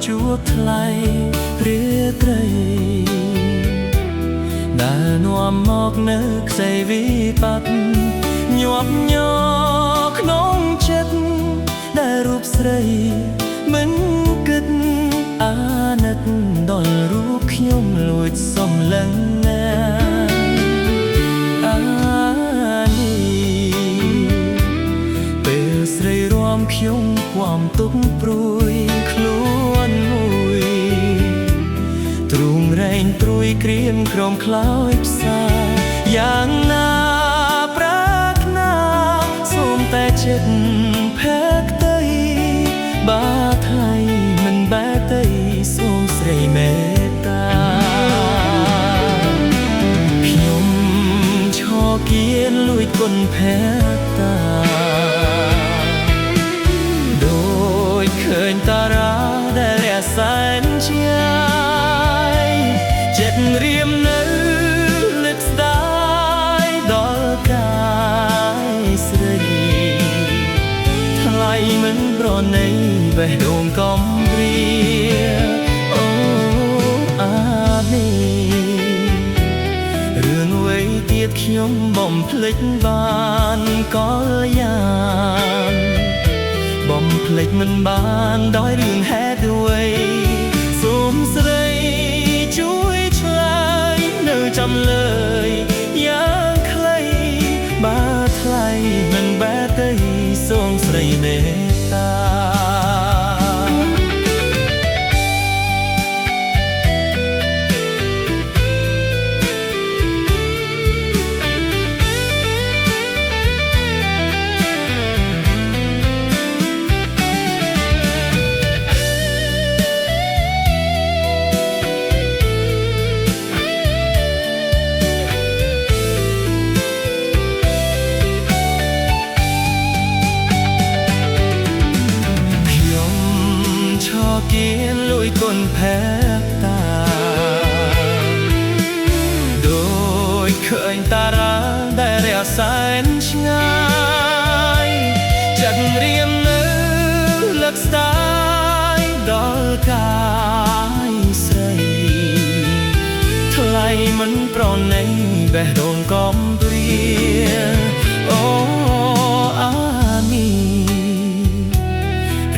ជួបថ្លៃរាត្រីដែលនាំមកនៅក្តីវិបត្តិញាប់ញ័រក្នុងចិត្តដែលរូបស្រីមិនគិតអាណិតដល់រូបខ្ញុំលួចសំឡឹងណាអានេះពេលស្រីរួមខ្ញុំความទុកព្រួយខ្លួនមួយទ្រូងរែងព្រួយក្រៀមក្រំខ្លោចផ្សាយ៉ាងណាប្រាថ្នាសូមតែចិត្តភ័ក្តីបាថ្លៃមិនបែកតីសូមស្រីមេត្តាខ្ញុំឈរគៀនលួចគុណភក្តាដូចឃើញតារាដែលរះសែនឆ្ងាយចិត្តរៀមនៅលឹកស្ដាយដល់កាយស្រីថ្លៃមិនប្រណីបេះដូងកំព្រាអូអានេះរឿងអ្វីទៀតខ្ញុំបំភ្លេចបានក៏យ៉ាងបំភ្លេចមិនបានដោយរឿងហេតុអ្វីសូមស្រីជួយឆ្លើយនៅចាំលើយយ៉ាងខ្លីបាថ្លៃមិនបែកទេសូមស្រីមេត្តាគៀនលួយគុណភក្តាដូចឃើញតារាដែលរះសែនឆ្ងាយចិត្តរៀមនៅលឹកស្ដាយដល់កាយស្រីថ្លៃមិនប្រណីបេះដូងកំព្រាអូអានេះ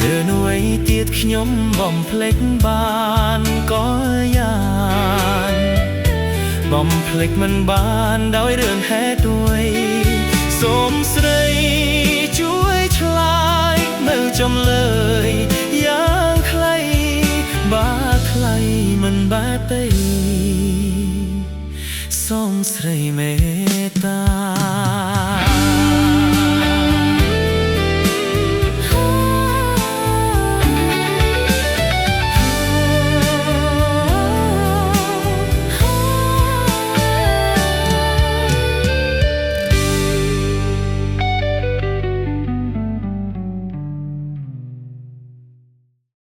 រឿងអ្វីទៀតខ្ញុំបំភ្លេចបានក៏យ៉ាងបំភ្លេចមិនបានដោយរឿងហេតុអ្វីសូមស្រីជួយឆ្លើយនៅចំលើយយ៉ាងខ្លីបាថ្លៃមិនបែកទេសូមស្រីមេត្តា